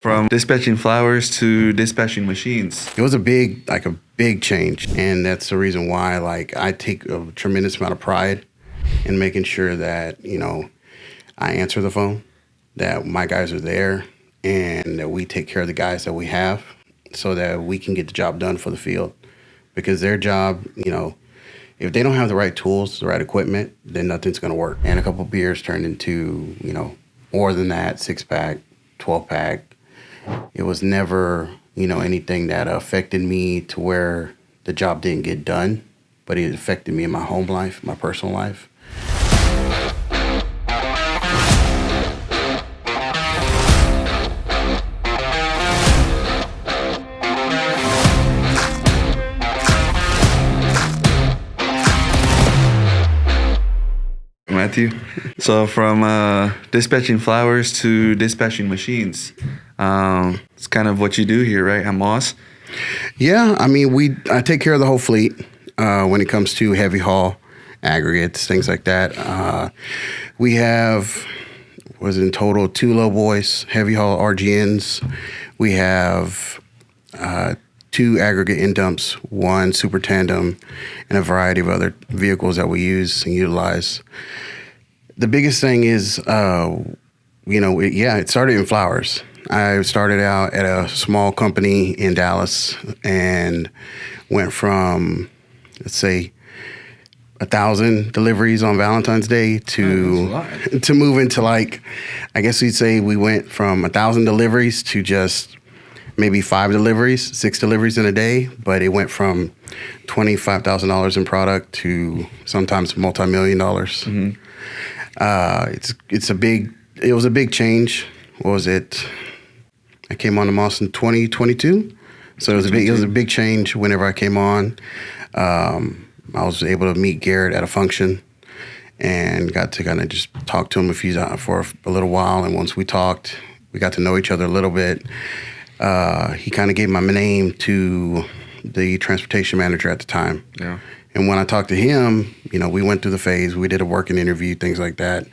From dispatching flowers to dispatching machines. It was a big change, and that's the reason why, I take a tremendous amount of pride in making sure that, I answer the phone, that my guys are there, and that we take care of the guys that we have so that we can get the job done for the field. Because their job, if they don't have the right tools, the right equipment, then nothing's going to work. And a couple of beers turned into, more than that, 6-pack, 12-pack. It was never, anything that affected me to where the job didn't get done, but it affected me in my home life, my personal life. Matthew. So from dispatching flowers to dispatching machines, it's kind of what you do here, right, at Moss? Yeah, I take care of the whole fleet when it comes to heavy haul, aggregates, things like that. We have, in total, 2 lowboys, heavy haul RGNs. We have 2 aggregate end dumps, 1 super tandem, and a variety of other vehicles that we use and utilize. The biggest thing is, it started in flowers. I started out at a small company in Dallas and went from, let's say, 1,000 deliveries on Valentine's Day to move into, I guess we'd say we went from 1,000 deliveries to just maybe 5 deliveries, 6 deliveries in a day. But it went from $25,000 in product to sometimes multi-million dollars. Mm-hmm. It was a big change. What was it? I came on to Moss in 2022. So it was a big change whenever I came on. I was able to meet Garrett at a function and got to kind of just talk to him for a little while. And once we talked, we got to know each other a little bit. He kind of gave my name to the transportation manager at the time. Yeah. And when I talked to him, we went through the phase. We did a working interview, things like that.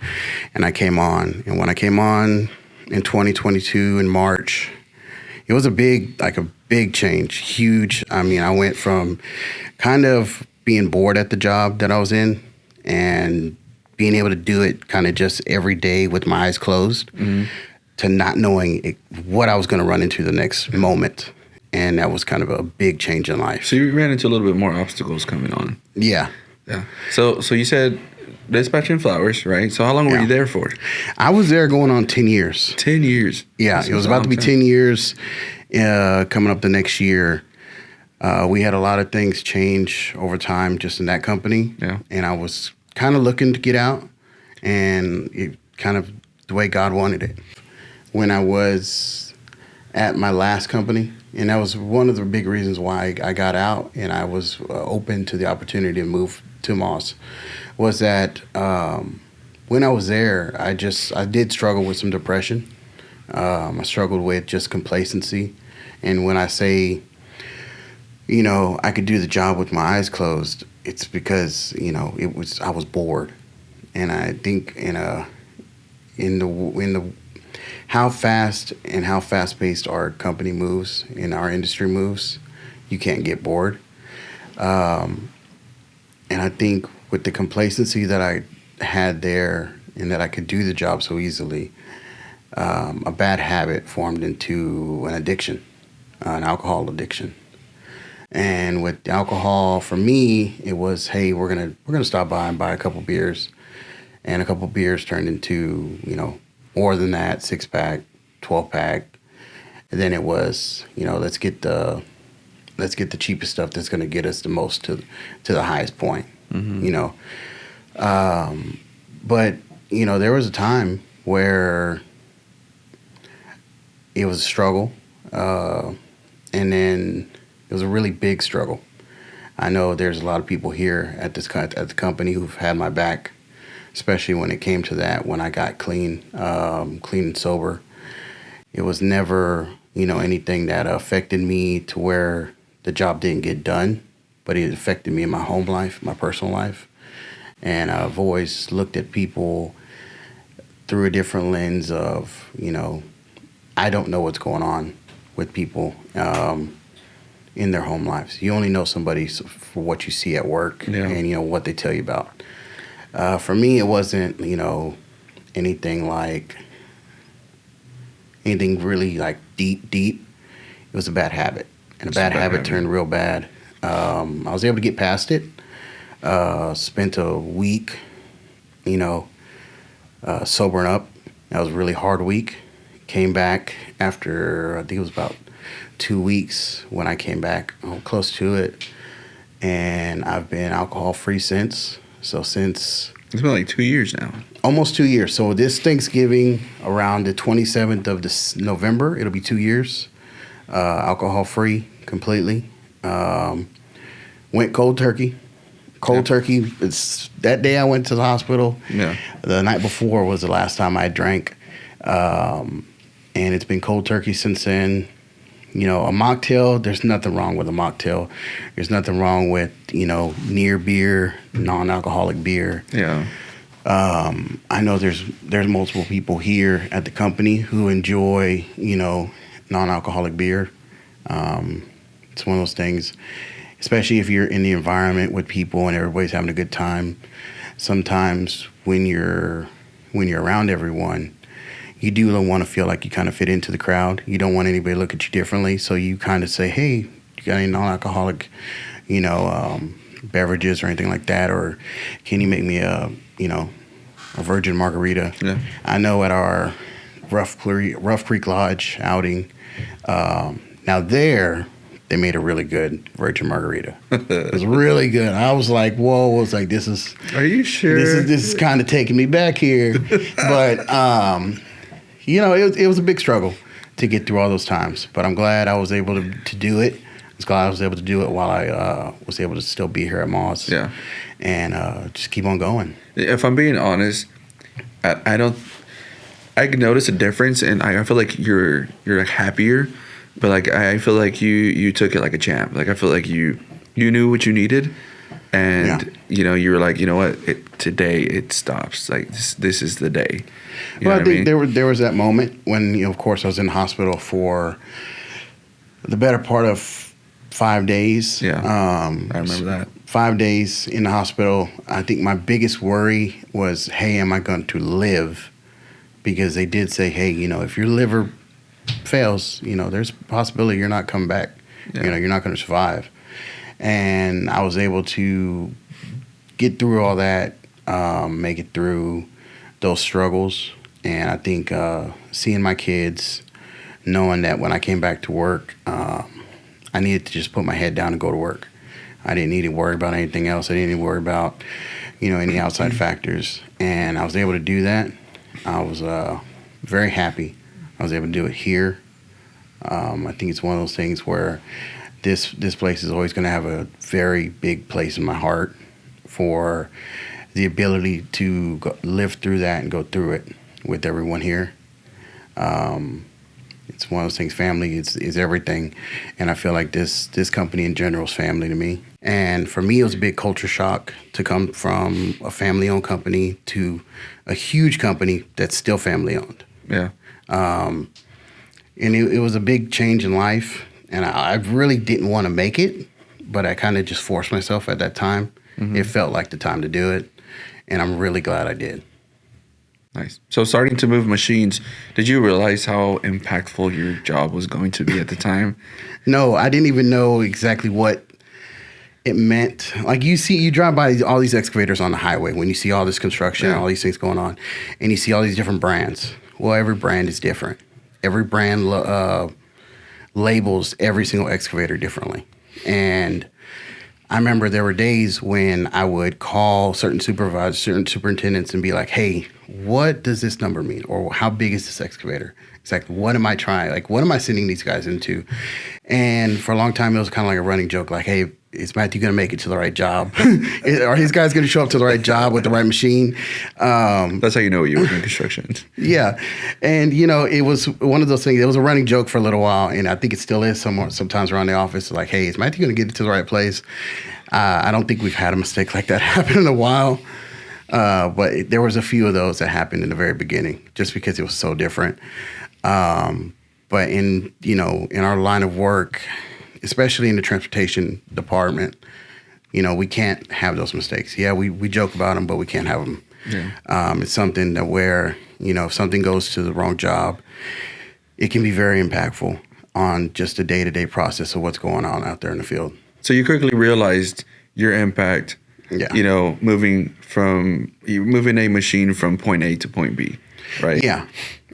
And I came on. And when I came on in 2022 in March, it was a big change, huge. I went from kind of being bored at the job that I was in and being able to do it kind of just every day with my eyes closed, mm-hmm. to not knowing what I was going to run into the next moment. And that was kind of a big change in life. So you ran into a little bit more obstacles coming on. Yeah. Yeah. So you said dispatching flowers, right? So how long were you there for? I was there going on 10 years. 10 years? Yeah. It was about to be 10 years coming up the next year. We had a lot of things change over time just in that company. Yeah. And I was kind of looking to get out, and it kind of the way God wanted it. When I was at my last company, and that was one of the big reasons why I got out and I was open to the opportunity to move to Moss, was that when I was there, I did struggle with some depression. I struggled with just complacency. And when I say, I could do the job with my eyes closed, it's because, I was bored. And I think in the how fast-paced our company moves, and our industry moves, you can't get bored. And I think with the complacency that I had there and that I could do the job so easily, a bad habit formed into an addiction, an alcohol addiction. And with alcohol, for me, it was, hey, we're gonna stop by and buy a couple beers, and a couple beers turned into, more than that, 6-pack, 12-pack. And then it was, let's get the cheapest stuff that's going to get us the most to the highest point. Mm-hmm. But there was a time where it was a struggle, and then it was a really big struggle. I know there's a lot of people here at the company who've had my back, especially when it came to that, when I got clean and sober. It was never, anything that affected me to where the job didn't get done, but it affected me in my home life, my personal life. And I've always looked at people through a different lens of, I don't know what's going on with people in their home lives. You only know somebody for what you see at work and, what they tell you about. For me, it wasn't, anything really like deep. It was a bad habit. And a bad habit turned real bad. I was able to get past it. Spent a week, sobering up. That was a really hard week. Came back after, I think it was about 2 weeks when I came back, close to it. And I've been alcohol-free since. So since... It's been like 2 years now. Almost 2 years. So this Thanksgiving, around the 27th of November, it'll be 2 years. Alcohol-free completely. Went cold turkey. Turkey. It's that day I went to the hospital. Yeah. The night before was the last time I drank. And it's been cold turkey since then. A mocktail, there's nothing wrong with a mocktail. There's nothing wrong with, near beer, non-alcoholic beer. Yeah. I know there's multiple people here at the company who enjoy, non-alcoholic beer. It's one of those things, especially if you're in the environment with people and everybody's having a good time. Sometimes when you're around everyone, you do want to feel like you kind of fit into the crowd. You don't want anybody to look at you differently. So you kind of say, hey, you got any non-alcoholic, beverages or anything like that? Or can you make me a virgin margarita? Yeah. I know at our Rough Creek Lodge outing, now there, they made a really good virgin margarita. It was really good. I was like, whoa, I was like, this is... Are you sure? This is kind of taking me back here. But... it was a big struggle to get through all those times, but I'm glad I was able to do it. I was glad I was able to do it while I was able to still be here at Moss. Yeah. And just keep on going. If I'm being honest, I can notice a difference, and I feel like you're like happier, but like I feel like you took it like a champ. Like I feel like you knew what you needed, and you were like, you know what, today it stops. Like this is the day. Well, I think there was that moment when, of course, I was in the hospital for the better part of 5 days. Yeah, I remember that. 5 days in the hospital. I think my biggest worry was, hey, am I going to live? Because they did say, hey, if your liver fails, there's a possibility you're not coming back. Yeah. You're not going to survive. And I was able to get through all that, make it through those struggles. And I think seeing my kids, knowing that when I came back to work, I needed to just put my head down and go to work. I didn't need to worry about anything else. I didn't need to worry about, any outside factors. And I was able to do that. I was very happy. I was able to do it here. I think it's one of those things where this place is always going to have a very big place in my heart for the ability to live through that and go through it with everyone here. It's one of those things. Family is everything, and I feel like this company in general is family to me. And for me, it was a big culture shock to come from a family-owned company to a huge company that's still family-owned. Yeah. And it was a big change in life, and I really didn't want to make it, but I kind of just forced myself at that time. Mm-hmm. It felt like the time to do it, and I'm really glad I did. Nice. So starting to move machines, did you realize how impactful your job was going to be at the time? No, I didn't even know exactly what it meant. Like you drive by all these excavators on the highway when you see all this construction, all these things going on, and you see all these different brands. Well, every brand is different. Every brand labels every single excavator differently. And I remember there were days when I would call certain supervisors, certain superintendents, and be like, hey, what does this number mean? Or how big is this excavator? It's like, what am I trying? Like, what am I sending these guys into? And for a long time, it was kind of like a running joke, like, hey, is Matthew going to make it to the right job? Are these guys going to show up to the right job with the right machine? That's how you know you were doing construction. Yeah. And, it was one of those things. It was a running joke for a little while, and I think it still is sometimes around the office. Like, hey, is Matthew going to get it to the right place? I don't think we've had a mistake like that happen in a while. But there was a few of those that happened in the very beginning just because it was so different. But in our line of work, especially in the transportation department, we can't have those mistakes. Yeah, we joke about them, but we can't have them. Yeah. It's something that where, if something goes to the wrong job, it can be very impactful on just the day-to-day process of what's going on out there in the field. So you quickly realized your impact, moving a machine from point A to point B, right? Yeah.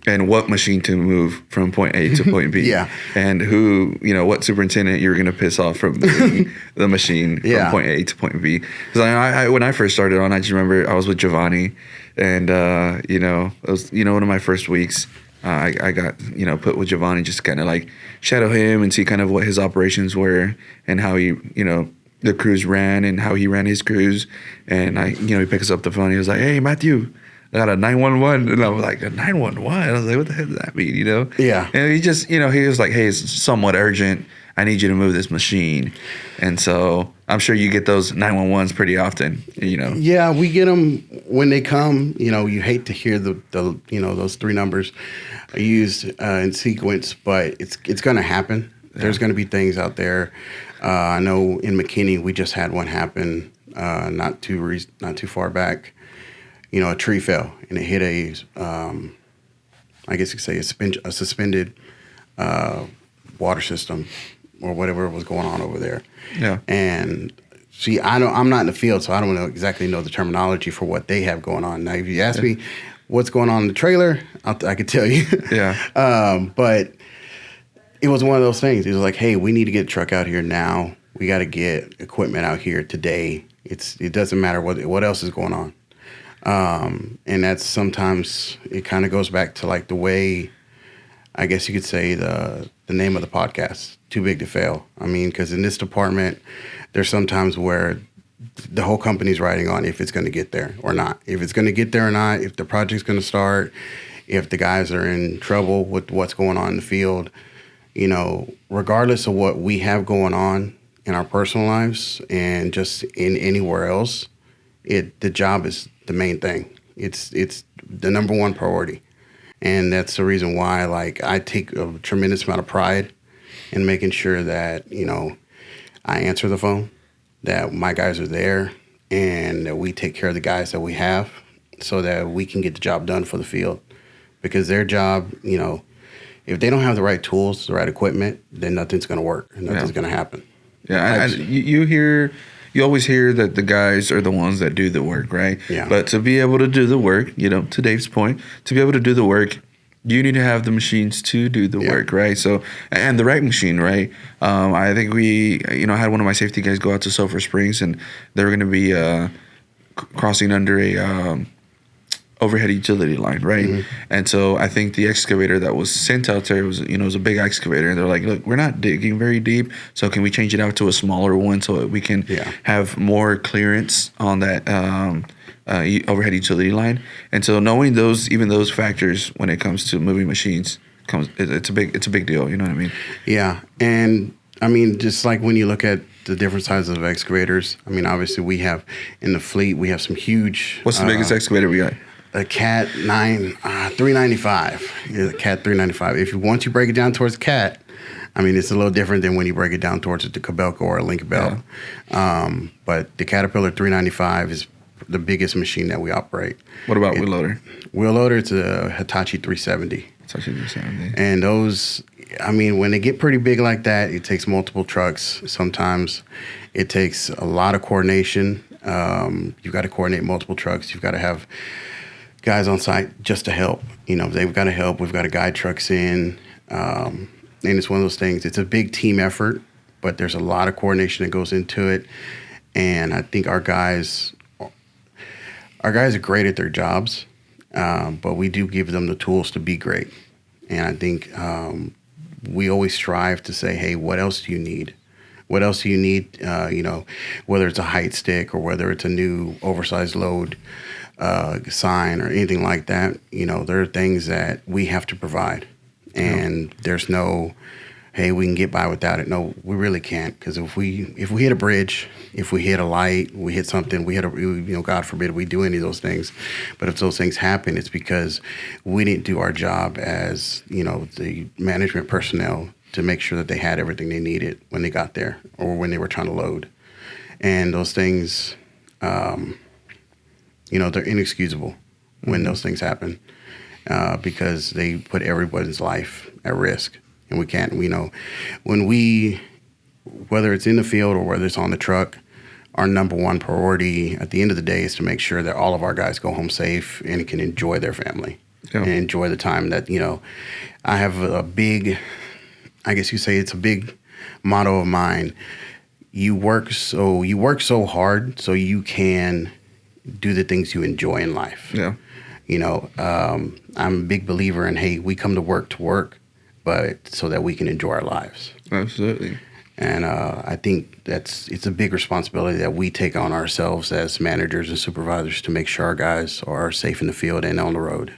And what machine to move from point A to point B. Yeah. And who, what superintendent you're going to piss off from moving the machine from point A to point B. Because I when I first started on, I just remember I was with Giovanni, and, it was, one of my first weeks. I got, put with Giovanni, just kind of like shadow him and see kind of what his operations were and how he, the crews ran and how he ran his crews. And he picks up the phone. He was like, "Hey, Matthew, I got a 911." And I was like, "A 911?" I was like, "What the hell does that mean?" Yeah. And he just, he was like, "Hey, it's somewhat urgent. I need you to move this machine." And so I'm sure you get those 911s pretty often, Yeah, we get them when they come. You hate to hear the those three numbers used in sequence, but it's going to happen. Yeah. There's going to be things out there. I know in McKinney we just had one happen not too far back. A tree fell and it hit I guess you could say a suspended water system or whatever was going on over there. Yeah. And see, I'm not in the field, so I don't exactly know the terminology for what they have going on. Now, if you ask me what's going on in the trailer, I could tell you. Yeah. But it was one of those things. It was like, hey, we need to get a truck out here now. We got to get equipment out here today. It doesn't matter what else is going on. And that's sometimes it kind of goes back to like the way, I guess you could say the name of the podcast, Too Big to Fail. I mean, because in this department, there's sometimes where the whole company's riding on if it's going to get there or not. If it's going to get there or not, if the project's going to start, if the guys are in trouble with what's going on in the field, regardless of what we have going on in our personal lives and just in anywhere else, the job is the main thing. It's the number one priority. And that's the reason why, like, I take a tremendous amount of pride in making sure that, I answer the phone, that my guys are there, and that we take care of the guys that we have so that we can get the job done for the field. Because their job, if they don't have the right tools, the right equipment, then nothing's going to work and nothing's going to happen. Yeah, you always hear that the guys are the ones that do the work, right? Yeah. But to be able to do the work, to Dave's point, to be able to do the work, you need to have the machines to do the work, right? So, and the right machine, right? I think we, had one of my safety guys go out to Sulphur Springs, and they were going to be crossing under a overhead utility line, right? Mm-hmm. And so I think the excavator that was sent out there was a big excavator, and they're like, "Look, we're not digging very deep, so can we change it out to a smaller one so that we can have more clearance on that overhead utility line?" And so knowing those factors when it comes to moving machines, it's a big deal. You know what I mean? Yeah, and I mean, just like when you look at the different sizes of excavators, I mean, obviously we have in the fleet, we have some huge. What's the biggest excavator we got? A Cat 395. Yeah, the Cat 395. Once you break it down towards the Cat, I mean, it's a little different than when you break it down towards the Cabelco or a Lincoln Belt. Yeah. But the Caterpillar 395 is the biggest machine that we operate. What about wheel loader? Wheel loader, it's a Hitachi 370. Hitachi 370. And those, I mean, when they get pretty big like that, it takes multiple trucks. Sometimes it takes a lot of coordination. You've got to coordinate multiple trucks. You've got to have guys on site just to help. They've got to help. We've got to guide trucks in. And it's one of those things. It's a big team effort, but there's a lot of coordination that goes into it. And I think our guys are great at their jobs, but we do give them the tools to be great. And I think we always strive to say, hey, what else do you need? What else do you need? Whether it's a height stick or whether it's a new oversized load sign or anything like that, there are things that we have to provide, and there's no hey, we can get by without it. No, we really can't, because if we hit a bridge, if we hit a light, we hit something, God forbid we do any of those things. But if those things happen, it's because we didn't do our job as, the management personnel to make sure that they had everything they needed when they got there or when they were trying to load. And those things, they're inexcusable when those things happen, because they put everybody's life at risk. And we can't, whether it's in the field or whether it's on the truck, our number one priority at the end of the day is to make sure that all of our guys go home safe and can enjoy their family and enjoy the time that, I have a big, I guess you say it's a big motto of mine. You work so hard so you can do the things you enjoy in life. Yeah. I'm a big believer in, hey, we come to work, but so that we can enjoy our lives. Absolutely. And I think it's a big responsibility that we take on ourselves as managers and supervisors to make sure our guys are safe in the field and on the road.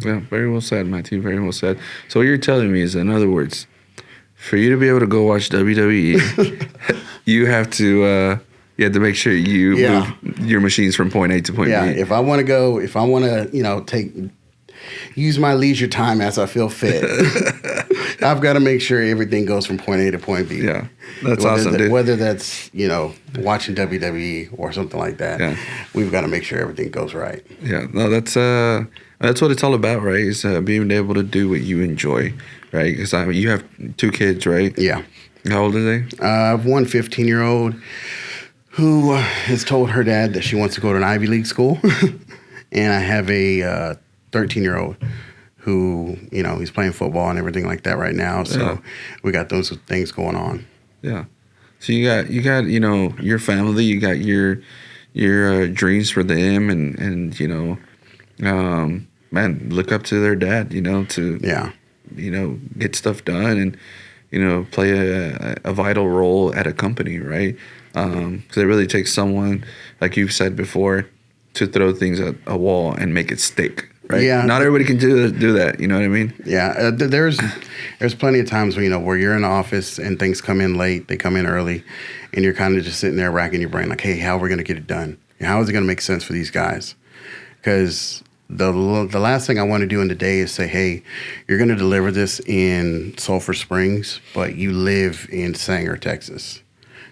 Yeah, very well said, Matthew. Very well said. So what you're telling me is, in other words, for you to be able to go watch WWE, you have to make sure you move your machines from point A to point B. Yeah, if I want to, use my leisure time as I feel fit, I've got to make sure everything goes from point A to point B. Yeah, that's awesome, dude. Whether that's, watching WWE or something like that, we've got to make sure everything goes right. Yeah, no, that's what it's all about, right? Is being able to do what you enjoy, right? Because you have 2 kids, right? Yeah. How old are they? I have one 15-year-old who has told her dad that she wants to go to an Ivy League school. And I have a 13-year-old who, he's playing football and everything like that right now. So we got those things going on. Yeah. So you got your family, you got your dreams for them, and man, look up to their dad, to get stuff done and play a vital role at a company, right? Because it really takes someone, like you've said before, to throw things at a wall and make it stick. Right? Yeah. Not everybody can do that. You know what I mean? Yeah. There's plenty of times where you're in the office and things come in late, they come in early, and you're kind of just sitting there racking your brain like, hey, how are we going to get it done? How is it going to make sense for these guys? Because the last thing I want to do in the day is say, hey, you're going to deliver this in Sulphur Springs, but you live in Sanger, Texas.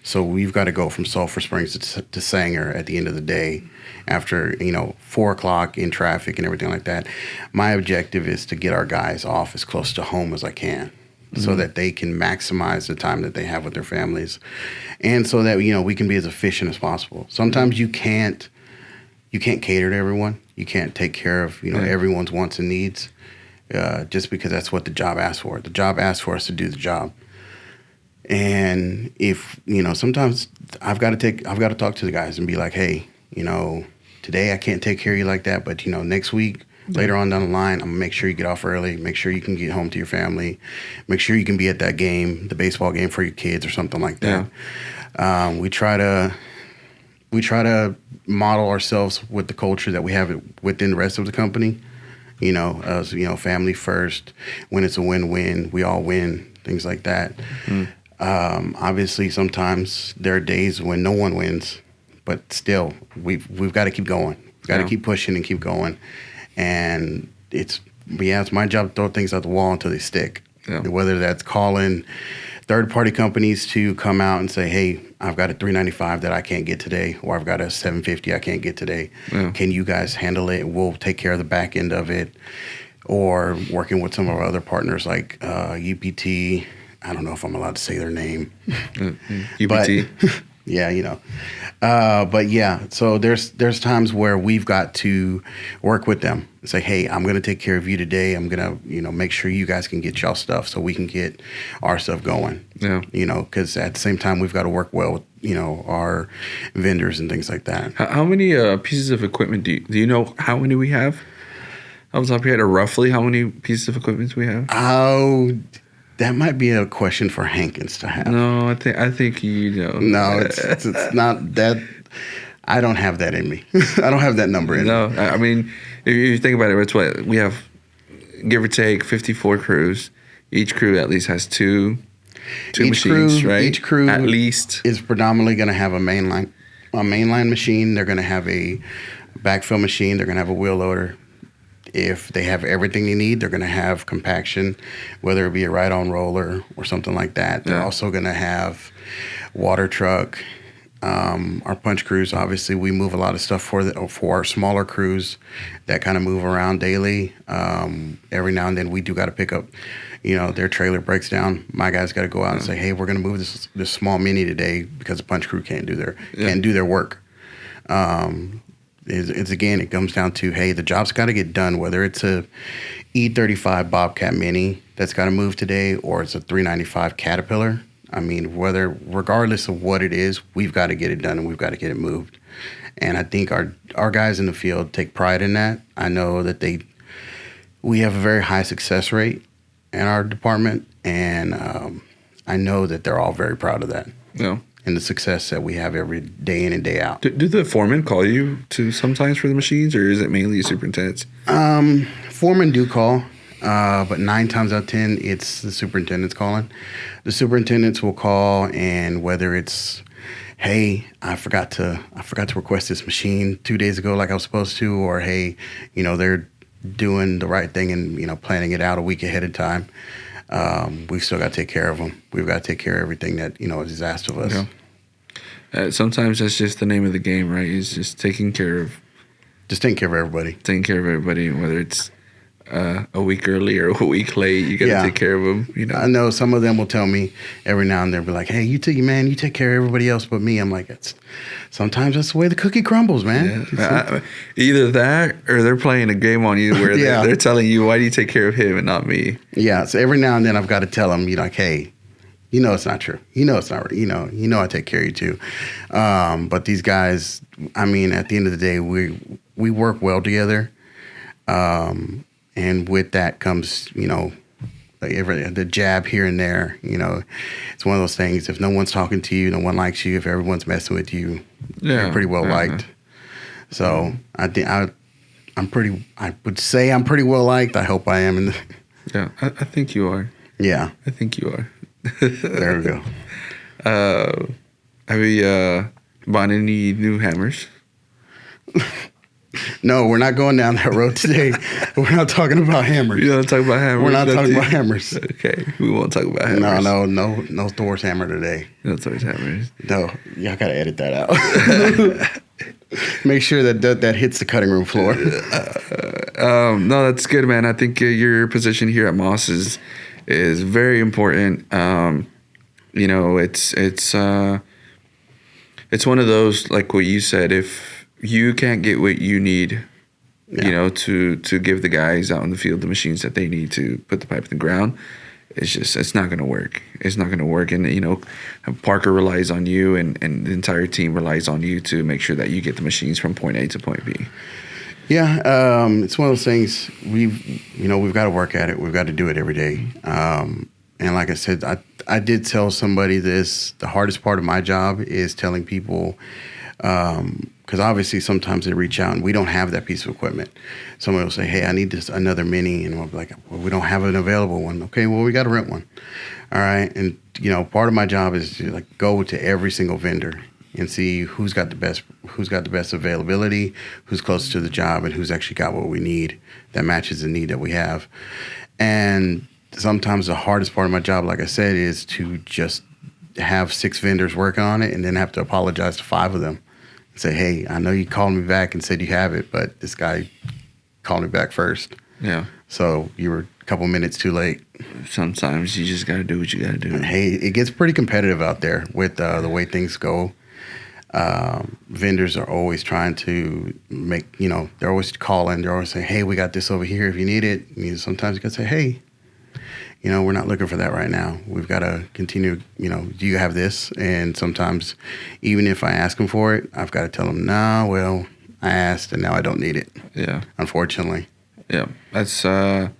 So we've got to go from Sulphur Springs to Sanger at the end of the day after, 4 o'clock in traffic and everything like that. My objective is to get our guys off as close to home as I can so that they can maximize the time that they have with their families and so that, we can be as efficient as possible. Sometimes you can't cater to everyone. You can't take care of, everyone's wants and needs just because that's what the job asks for. The job asks for us to do the job. And if, sometimes I've got to talk to the guys and be like, hey, today I can't take care of you like that, but, next week, later on down the line, I'm going to make sure you get off early, make sure you can get home to your family, make sure you can be at that game, the baseball game for your kids or something like that. Yeah. We try to model ourselves with the culture that we have within the rest of the company, as, family first. When it's a win-win, we all win, things like that. Mm-hmm. Obviously, sometimes there are days when no one wins, but still, we've got to keep going. We've got to keep pushing and keep going. And it's my job to throw things out the wall until they stick. Yeah. Whether that's calling third-party companies to come out and say, hey, I've got a 395 that I can't get today, or I've got a 750 I can't get today. Yeah. Can you guys handle it? We'll take care of the back end of it. Or working with some of our other partners like UPT. I don't know if I'm allowed to say their name. UPT. But, yeah, but yeah, so there's times where we've got to work with them and say, hey, I'm going to take care of you today. I'm going to, make sure you guys can get y'all stuff so we can get our stuff going. Yeah. Because at the same time, we've got to work well with, our vendors and things like that. How many pieces of equipment do you know how many we have? Off the top of your head, or roughly how many pieces of equipment we have? Oh, that might be a question for Hankins to have. No, I think you know. No, it's not that. I don't have that in me. I don't have that number in me. No, I mean, if you think about it, it's what we have, give or take 54 crews. Each crew at least has 2 Two machines, right? Each crew at least is predominantly going to have a mainline machine. They're going to have a backfill machine. They're going to have a wheel loader. If they have everything they need, they're going to have compaction, whether it be a ride-on roller or something like that. They're also going to have water truck. Our punch crews, obviously, we move a lot of stuff for our smaller crews that kind of move around daily. Every now and then, we do got to pick up, their trailer breaks down. My guys got to go out and say, "Hey, we're going to move this small mini today because the punch crew can't do their work." It comes down to, hey, the job's got to get done, whether it's a E35 Bobcat Mini that's got to move today or it's a 395 Caterpillar. I mean, regardless of what it is, we've got to get it done and we've got to get it moved. And I think our guys in the field take pride in that. I know that we have a very high success rate in our department, and I know that they're all very proud of that. Yeah. And the success that we have every day in and day out. Do the foremen call you to sometimes for the machines, or is it mainly superintendents? Foremen do call, but 9 times out of 10, it's the superintendents calling. The superintendents will call, and whether it's, hey, I forgot to request this machine 2 days ago like I was supposed to, or hey, they're doing the right thing and planning it out a week ahead of time. We've still got to take care of them. We've got to take care of everything that is asked of us. Yeah. Sometimes that's just the name of the game, right? It's just taking care of everybody. Taking care of everybody, whether it's a week early or a week late, you got to take care of them. I know some of them will tell me every now and then, be like, "Hey, you take care of everybody else but me." I'm like, sometimes that's the way the cookie crumbles, man. Yeah. Either that or they're playing a game on you where they're telling you, "Why do you take care of him and not me?" Yeah. So every now and then I've got to tell them, "Hey, it's not true. It's not. I take care of you too." But these guys, I mean, at the end of the day, we work well together. And with that comes, the jab here and there. It's one of those things. If no one's talking to you, no one likes you. If everyone's messing with you, you're pretty well liked. So I think I would say I'm pretty well liked. I hope I am. Yeah, I think you are. Yeah, I think you are. There we go. Have you bought any new hammers? No, we're not going down that road today. We're not talking about hammers. You're not talking about hammers? We're not talking about hammers. Okay, we won't talk about hammers. No Thor's hammer today. No Thor's hammers. No, y'all got to edit that out. Make sure that hits the cutting room floor. No, that's good, man. I think your position here at Moss is very important. It's one of those, like what you said, if you can't get what you need, to give the guys out in the field the machines that they need to put the pipe in the ground, it's not going to work. It's not going to work. And, Parker relies on you and the entire team relies on you to make sure that you get the machines from point A to point B. Yeah, it's one of those things we've got to work at it. We've got to do it every day. And like I said, I did tell somebody this. The hardest part of my job is telling people, because obviously sometimes they reach out and we don't have that piece of equipment. Somebody will say, "Hey, I need another mini," and we'll be like, "Well, we don't have an available one." Okay, well, we got to rent one. All right, and part of my job is to go to every single vendor and see who's got the best availability, who's close to the job, and who's actually got what we need that matches the need that we have. And sometimes the hardest part of my job, like I said, is to just have 6 vendors working on it and then have to apologize to 5 of them and say, "Hey, I know you called me back and said you have it, but this guy called me back first. Yeah. So you were a couple minutes too late." Sometimes you just got to do what you got to do. And hey, it gets pretty competitive out there with the way things go. Vendors are always trying to make, they're always calling. They're always saying, "Hey, we got this over here if you need it." Sometimes you got to say, "Hey, we're not looking for that right now. We've got to continue, do you have this?" And sometimes even if I ask them for it, I've got to tell them, "No, well, I asked and now I don't need it." Yeah. Unfortunately. Yeah. That's, I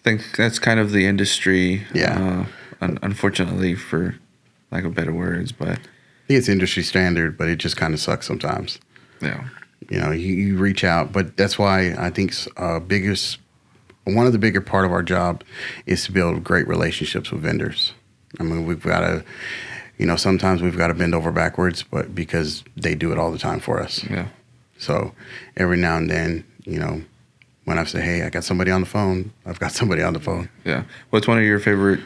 think that's kind of the industry. Yeah. Unfortunately, for lack of better words, but. I think it's industry standard, but it just kind of sucks sometimes. Yeah. You reach out, but that's why I think one of the bigger part of our job is to build great relationships with vendors. I mean, we've got to, sometimes we've got to bend over backwards, but because they do it all the time for us. Yeah. So every now and then, when I say, hey, I got somebody on the phone, I've got somebody on the phone. Yeah. What's one of your favorite,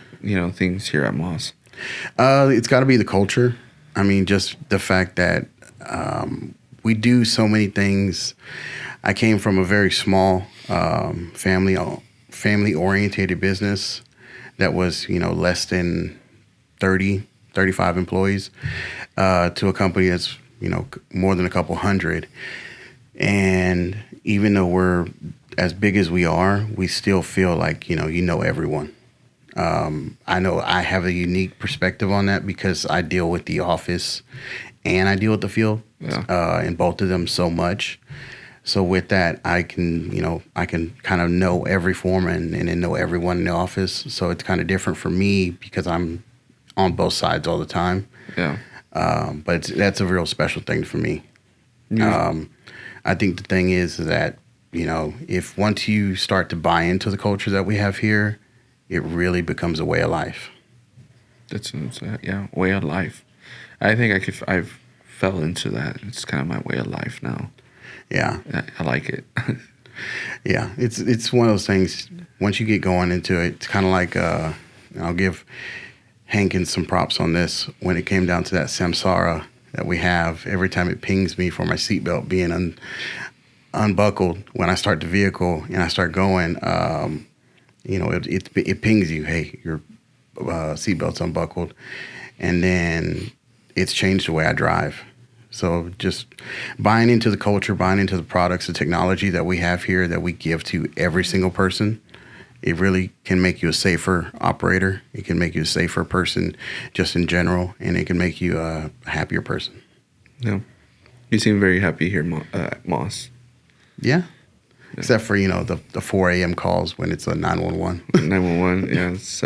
things here at Moss? It's got to be the culture. I mean, just the fact that we do so many things. I came from a very small family-oriented business that was, less than 30, 35 employees to a company that's, more than a couple hundred. And even though we're as big as we are, we still feel like, everyone. I know I have a unique perspective on that because I deal with the office and I deal with the field, in both of them so much. So with that, I can kind of know every foreman and then know everyone in the office. So it's kind of different for me because I'm on both sides all the time. Yeah. But that's a real special thing for me. Yeah. I think the thing is that, if once you start to buy into the culture that we have here, it really becomes a way of life. That's way of life. I think I've fell into that. It's kind of my way of life now. Yeah. I like it. Yeah. It's one of those things, once you get going into it, it's kind of like, I'll give Hankins some props on this. When it came down to that Samsara that we have, every time it pings me for my seatbelt being unbuckled, when I start the vehicle and I start going, it pings you, hey, your seatbelt's unbuckled. And then it's changed the way I drive. So just buying into the culture, buying into the products, the technology that we have here that we give to every single person, it really can make you a safer operator. It can make you a safer person just in general, and it can make you a happier person. Yeah. You seem very happy here at Moss. Yeah. Except for, the 4 a.m. calls when it's a 911. 911, yeah. It's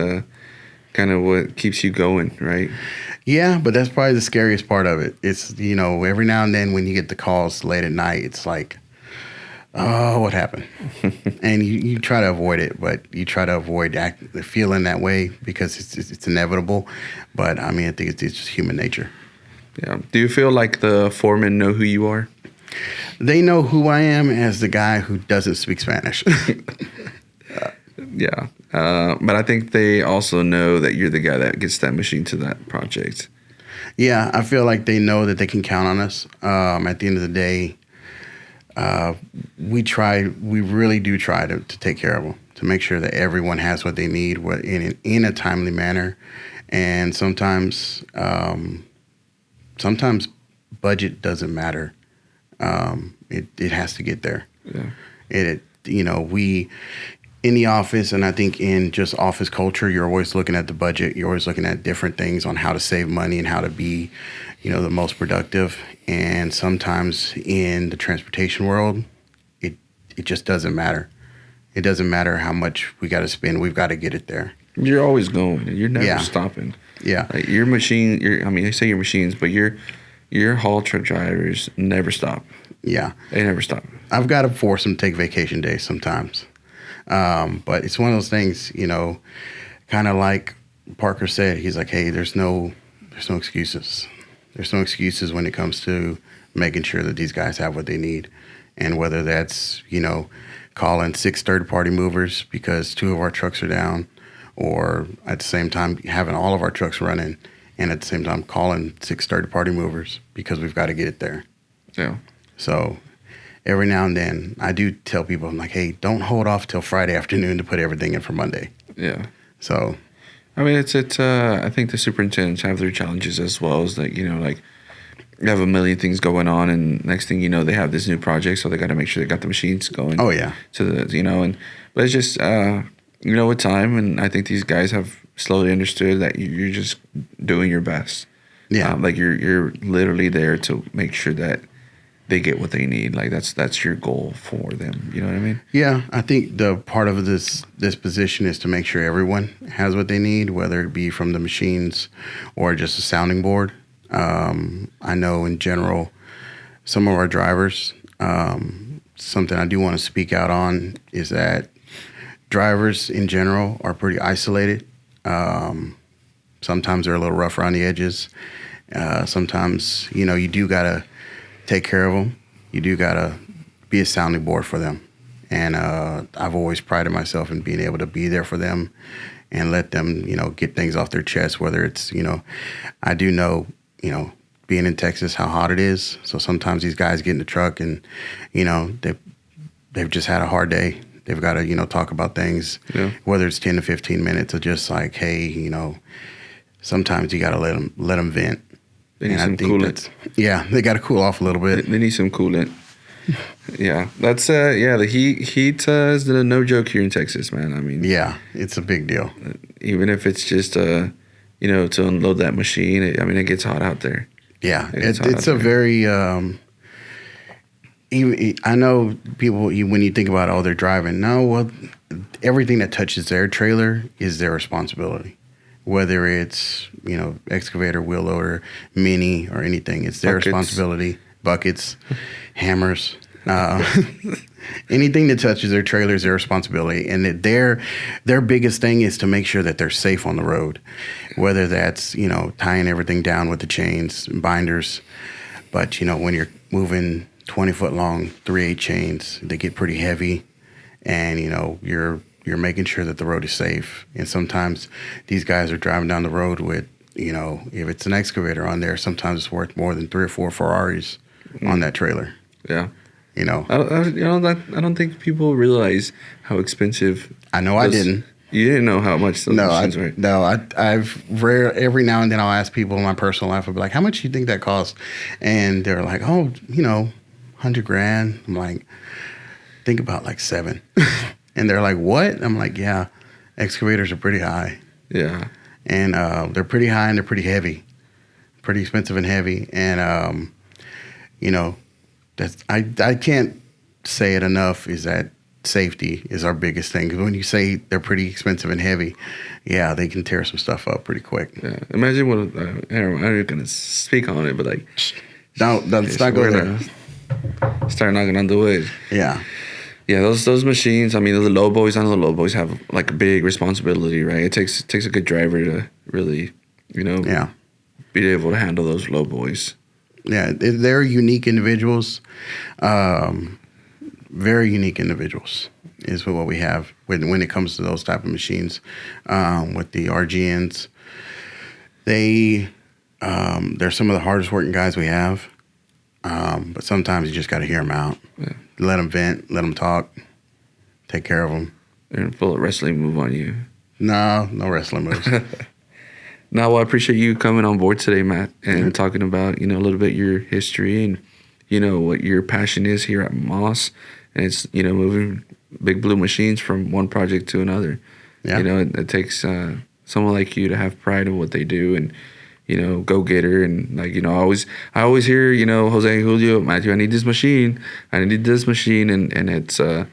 kind of what keeps you going, right? Yeah, but that's probably the scariest part of it. It's, every now and then when you get the calls late at night, it's like, oh, what happened? And you try to avoid it, but you try to avoid feeling that way because it's inevitable. But, I mean, I think it's just human nature. Yeah. Do you feel like the foremen know who you are? They know who I am as the guy who doesn't speak Spanish. Yeah. But I think they also know that you're the guy that gets that machine to that project. Yeah, I feel like they know that they can count on us. At the end of the day, we really do try to take care of them, to make sure that everyone has what they need in a timely manner. And sometimes budget doesn't matter. It has to get there. Yeah. We in the office, and I think in just office culture, you're always looking at the budget. You're always looking at different things on how to save money and how to be, the most productive. And sometimes in the transportation world, it just doesn't matter. It doesn't matter how much we got to spend. We've got to get it there. You're always going. You're never stopping. Yeah. Like your machine. I say your machines, but your haul truck drivers never stop. Yeah. They never stop. I've got to force them to take vacation days sometimes. But it's one of those things, kind of like Parker said. He's like, hey, there's no excuses. There's no excuses when it comes to making sure that these guys have what they need. And whether that's, calling 6 third-party movers because 2 of our trucks are down, or at the same time having all of our trucks running, and at the same time calling 6 third-party movers because we've got to get it there. Yeah. So every now and then I do tell people, I'm like, hey, don't hold off till Friday afternoon to put everything in for Monday. Yeah. So, I mean, it's I think the superintendents have their challenges as well as like, like you have a million things going on, and next thing you know, they have this new project, so they got to make sure they got the machines going. Oh yeah. So that, but it's just, with time, and I think these guys have slowly understood that you're just doing your best. Yeah. Like you're literally there to make sure that they get what they need. Like that's your goal for them. You know what I mean? Yeah, I think the part of this position is to make sure everyone has what they need, whether it be from the machines or just a sounding board. I know in general, some of our drivers, something I do want to speak out on is that drivers in general are pretty isolated. Sometimes they're a little rough around the edges. Sometimes, you do got to take care of them. You do got to be a sounding board for them. And I've always prided myself in being able to be there for them and let them, get things off their chest, whether it's, I do know, being in Texas, how hot it is. So sometimes these guys get in the truck and, they've just had a hard day. They've got to, talk about things, whether it's 10 to 15 minutes of just like, hey, sometimes you got to let them vent. They need some coolant. Yeah, they got to cool off a little bit. They need some coolant. Yeah, that's the heat is no joke here in Texas, man. I mean, yeah, it's a big deal. Even if it's just to unload that machine, it gets hot out there. Yeah, it's a very even I know people when you think about they're driving. No, well, everything that touches their trailer is their responsibility. Whether it's excavator, wheel loader, mini, or anything, it's their responsibility. Buckets, hammers, anything that touches their trailer is their responsibility. And that their biggest thing is to make sure that they're safe on the road, whether that's, tying everything down with the chains and binders. But, when you're moving 20-foot long 3/8 chains, they get pretty heavy, and, you're making sure that the road is safe. And sometimes these guys are driving down the road with, if it's an excavator on there, sometimes it's worth more than 3 or 4 Ferraris on that trailer. Yeah. I don't think people realize how expensive. I know I didn't. You didn't know how much those machines were. No, I've every now and then I'll ask people in my personal life, I'll be like, how much do you think that costs? And they're like, oh, $100,000. I'm like, think about like 7. And they're like, what? I'm like, yeah, excavators are pretty high. Yeah. And they're pretty high and they're pretty heavy, pretty expensive and heavy. And, that's I can't say it enough is that safety is our biggest thing. Because when you say they're pretty expensive and heavy, yeah, they can tear some stuff up pretty quick. Yeah. Imagine what, I'm not going to speak on it, but like. No, let's not go there. Start knocking on the wood. Yeah. Yeah, those machines, the low boys have like a big responsibility, right? It takes a good driver to really, be able to handle those low boys. Yeah, they're unique individuals, very unique individuals is what we have when it comes to those type of machines. With the RGNs, they're some of the hardest working guys we have, but sometimes you just got to hear them out. Yeah. Let them vent, let them talk, take care of them. They're in full wrestling move on you. No wrestling moves. No, well, I appreciate you coming on board today, Matt, and talking about, a little bit your history and, what your passion is here at Moss. And it's, moving big blue machines from one project to another. Yeah. It takes someone like you to have pride in what they do and, go-getter. And, like, I always hear, Jose, Julio, Matthew, I need this machine. And it's, I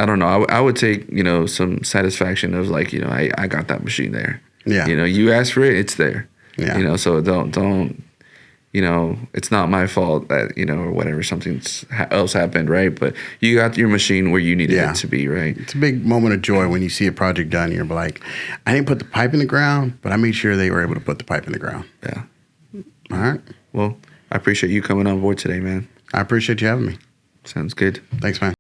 don't know. I would take, some satisfaction of, like, I got that machine there. Yeah. You asked for it, it's there. Yeah. So don't, it's not my fault that, or whatever, something else happened, right? But you got your machine where you needed it to be, right? It's a big moment of joy when you see a project done. You're like, I didn't put the pipe in the ground, but I made sure they were able to put the pipe in the ground. Yeah. All right. Well, I appreciate you coming on board today, man. I appreciate you having me. Sounds good. Thanks, man.